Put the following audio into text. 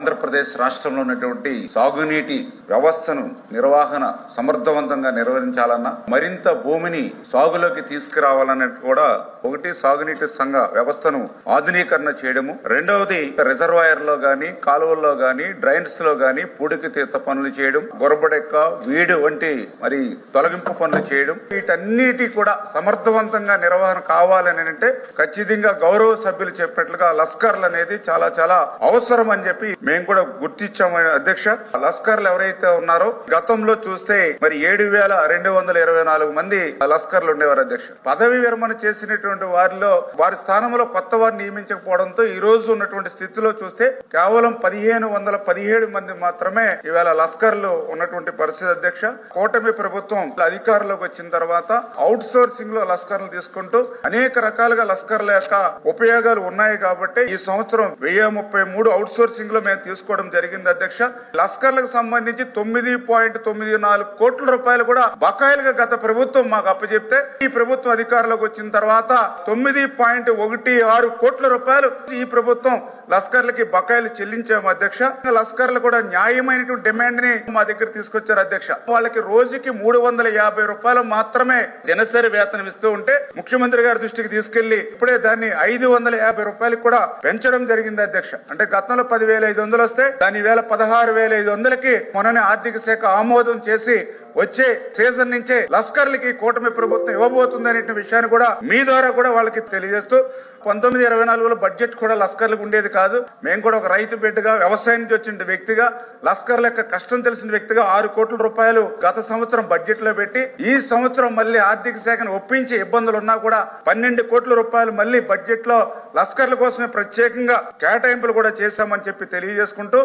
ఆంధ్రప్రదేశ్ రాష్ట్రంలో ఉన్నటువంటి సాగునీటి వ్యవస్థను నిర్వహణ సమర్థవంతంగా నిర్వహించాలన్నా మరింత భూమిని సాగులోకి తీసుకురావాలనే కూడా ఒకటి సాగునీటి సంఘ వ్యవస్థను ఆధునీకరణ చేయడము, రెండవది రిజర్వాయర్ లో గాని కాలువల్లో గాని డ్రైన్స్ లో గాని పూడికి తీత పనులు చేయడం, గొరబడెక్క వీడు వంటి మరి తొలగింపు పనులు చేయడం, వీటన్నిటి కూడా సమర్థవంతంగా నిర్వహణ కావాలని అంటే ఖచ్చితంగా గౌరవ సభ్యులు చెప్పినట్లుగా లస్కర్లు అనేది చాలా చాలా అవసరం అని చెప్పి మేము కూడా గుర్తించాము అధ్యక్ష. లస్కర్లు ఎవరైతే ఉన్నారో గతంలో చూస్తే మరి 7,224 మంది లస్కర్లు ఉండేవారు అధ్యక్ష. పదవి విరమణ చేసినటువంటి వారిలో వారి స్థానంలో కొత్త వారిని నియమించకపోవడంతో ఈ రోజు ఉన్నటువంటి స్థితిలో చూస్తే కేవలం 1,517 మంది మాత్రమే ఇవాళ లస్కర్లు ఉన్నటువంటి పరిస్థితి అధ్యక్ష. కూటమి ప్రభుత్వం అధికారంలోకి వచ్చిన తర్వాత అవుట్ సోర్సింగ్ లో లస్కర్లు తీసుకుంటూ అనేక రకాలుగా లస్కర్ల యొక్క ఉపయోగాలు ఉన్నాయి కాబట్టి ఈ సంవత్సరం 1033 అవుట్ సోర్సింగ్ లో మేము తీసుకోవడం జరిగింది అధ్యక్ష. లస్కర్లకు సంబంధించి 9.94 కోట్ల రూపాయలు కూడా బకాయిలుగా గత ప్రభుత్వం మాకు అప్పచెప్తే ఈ ప్రభుత్వం అధికారంలోకి వచ్చిన తర్వాత 9.16 కోట్ల రూపాయలు ఈ ప్రభుత్వం లస్కర్లకి బకాయిలు చెల్లించాము అధ్యక్ష. లస్కర్లు కూడా న్యాయమైనటువంటి డిమాండ్ ని మా దగ్గర తీసుకొచ్చారు అధ్యక్ష. వాళ్ళకి రోజుకి 350 రూపాయలు మాత్రమే దినసరి వేతనం ఇస్తూ ఉంటే ముఖ్యమంత్రి గారి దృష్టికి తీసుకెళ్లి ఇప్పుడే దాన్ని 550 రూపాయలకు కూడా పెంచడం జరిగింది అధ్యక్ష. అంటే గతంలో 10,500 వస్తే దాని వేళ 16,500కి మొన్ననే ఆర్థిక శాఖ ఆమోదం చేసి వచ్చే సీజన్ నుంచే లస్కర్లకి కూటమి ప్రభుత్వం ఇవ్వబోతుందనే విషయాన్ని కూడా మీ ద్వారా కూడా వాళ్ళకి తెలియజేస్తూ 1924లో బడ్జెట్ కూడా లస్కర్లకు ఉండేది కాదు. మేము కూడా ఒక రైతు బిడ్డగా వ్యవసాయం నుంచి వచ్చిన వ్యక్తిగా లస్కర్ల యొక్క కష్టం తెలిసిన వ్యక్తిగా 6 కోట్ల రూపాయలు గత సంవత్సరం బడ్జెట్ లో పెట్టి ఈ సంవత్సరం మళ్ళీ ఆర్థిక శాఖను ఒప్పించి ఇబ్బందులు ఉన్నా కూడా 12 కోట్ల రూపాయలు మళ్ళీ బడ్జెట్ లో లస్కర్ల కోసమే ప్రత్యేకంగా కేటాయింపులు కూడా చేశామని చెప్పి తెలియజేసుకుంటూ